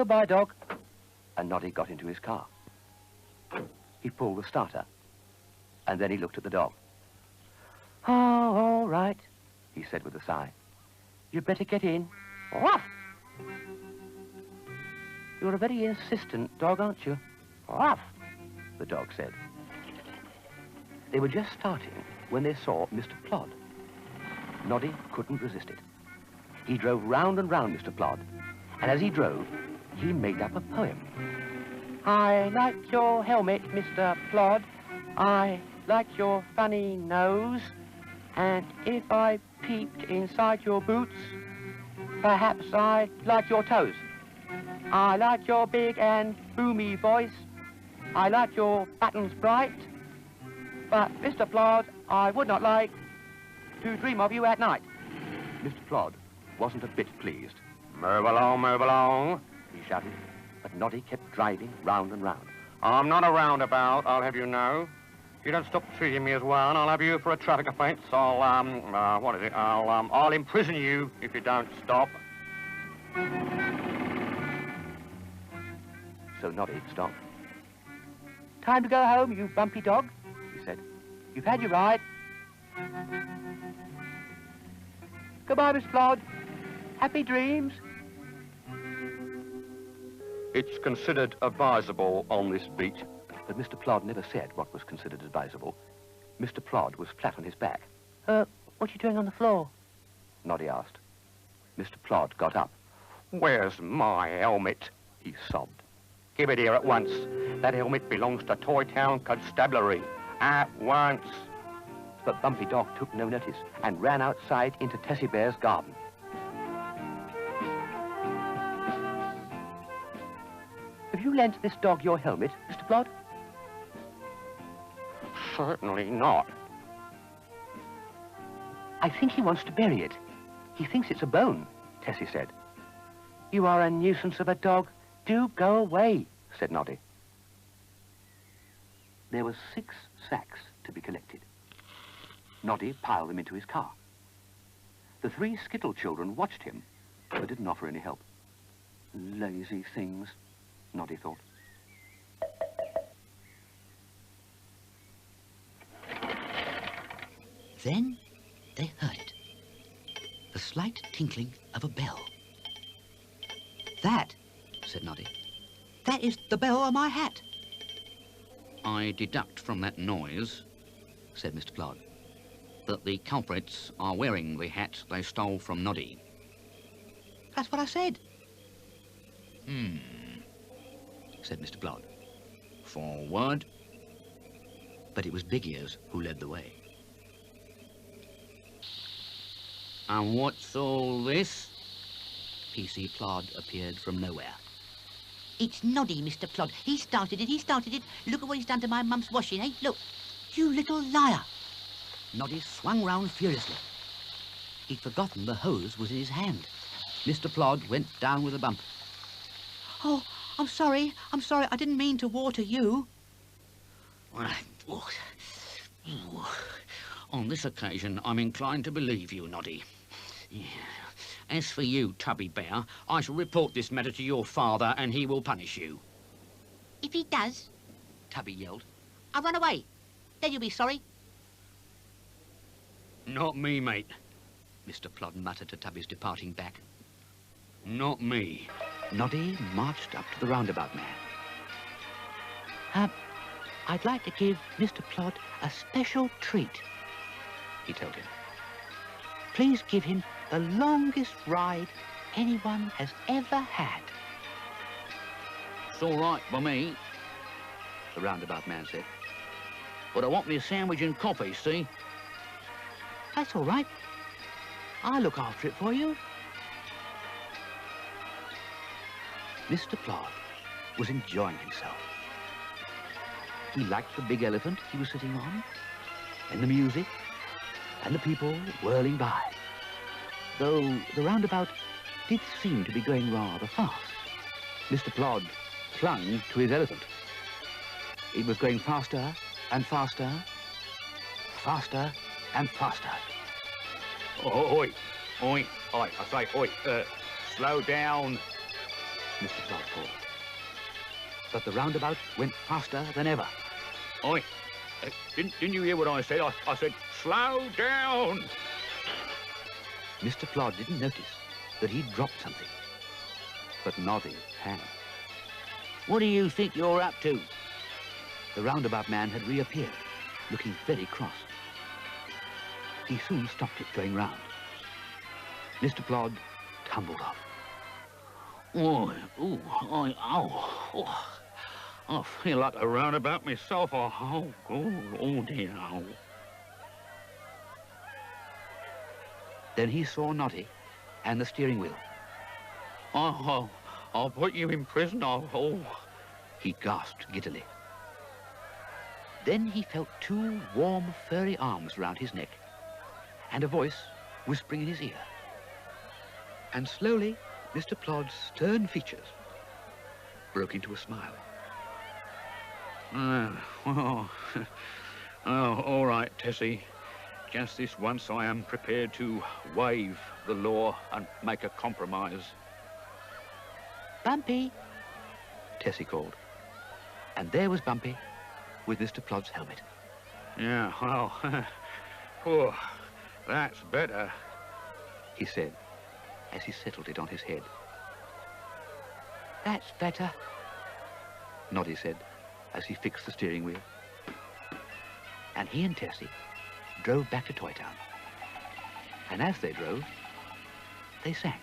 Goodbye, dog. And Noddy got into his car. He pulled the starter, and then he looked at the dog. Oh, all right, he said with a sigh. You'd better get in. Ruff! You're a very insistent dog, aren't you? Ruff! The dog said. They were just starting when they saw Mr. Plod. Noddy couldn't resist it. He drove round and round Mr. Plod, and as he drove, he made up a poem. I like your helmet, Mr. Plod. I like your funny nose. And if I peeped inside your boots, perhaps I'd like your toes. I like your big and boomy voice. I like your buttons bright. But, Mr. Plod, I would not like to dream of you at night. Mr. Plod wasn't a bit pleased. Move along, he shouted. But Noddy kept driving round and round. I'm not a roundabout, I'll have you know. If you don't stop treating me as one, I'll have you for a traffic offence. I'll imprison you if you don't stop. So Noddy stopped. Time to go home, you bumpy dog, he said. You've had your ride. Goodbye, Miss Plod. Happy dreams. It's considered advisable on this beat. But Mr. Plod never said what was considered advisable. Mr. Plod was flat on his back. What are you doing on the floor? Noddy asked. Mr. Plod got up. Where's my helmet? He sobbed. Give it here at once. That helmet belongs to Toy Town Constabulary. At once. But Bumpy-Dog took no notice and ran outside into Tessie Bear's garden. Have you lent this dog your helmet, Mr. Plod? Certainly not. I think he wants to bury it. He thinks it's a bone, Tessie said. You are a nuisance of a dog. Do go away, said Noddy. There were 6 sacks to be collected. Noddy piled them into his car. The 3 Skittle children watched him, but didn't offer any help. Lazy things, Noddy thought. Then they heard it. The slight tinkling of a bell. That, said Noddy, that is the bell on my hat. I deduct from that noise, said Mr. Plod, that the culprits are wearing the hat they stole from Noddy. That's what I said. Said Mr. Plod. Forward. But it was Big Ears who led the way. And what's all this? P.C. Plod appeared from nowhere. It's Noddy, Mr. Plod. He started it. Look at what he's done to my mum's washing, eh? Look. You little liar. Noddy swung round furiously. He'd forgotten the hose was in his hand. Mr. Plod went down with a bump. Oh, I'm sorry. I didn't mean to water you. On this occasion, I'm inclined to believe you, Noddy. As for you, Tubby Bear, I shall report this matter to your father and he will punish you. If he does, Tubby yelled. I'll run away. Then you'll be sorry. Not me, mate. Mr. Plod muttered to Tubby's departing back. Not me. Noddy marched up to the roundabout man. I'd like to give Mr. Plod a special treat, he told him. Please give him the longest ride anyone has ever had. It's all right by me, The roundabout man said. but I want me a sandwich and coffee, see? That's all right. I'll look after it for you. Mr. Plod was enjoying himself. He liked the big elephant he was sitting on, and the music, and the people whirling by. Though the roundabout did seem to be going rather fast. Mr. Plod clung to his elephant. It was going faster and faster, faster and faster. Oi, oi, oi, I say, oi, slow down. Mr. Plod fall. But the roundabout went faster than ever. Oi, didn't you hear what I said? I said, slow down! Mr. Plod didn't notice that he'd dropped something. But Noddy had. What do you think you're up to? The roundabout man had reappeared, looking very cross. He soon stopped it going round. Mr. Plod tumbled off. I feel like a roundabout myself. Oh dear. Oh. Then he saw Noddy and the steering wheel. I'll put you in prison. He gasped giddily. Then he felt two warm, furry arms round his neck and a voice whispering in his ear. And slowly, Mr. Plod's stern features broke into a smile. All right, Tessie. Just this once I am prepared to waive the law and make a compromise. Bumpy. Tessie called. And there was Bumpy with Mr. Plod's helmet. Yeah, well, oh, that's better, he said as he settled it on his head. That's better. Noddy said as he fixed the steering wheel. And he and Tessie drove back to Toy Town. And as they drove, they sang.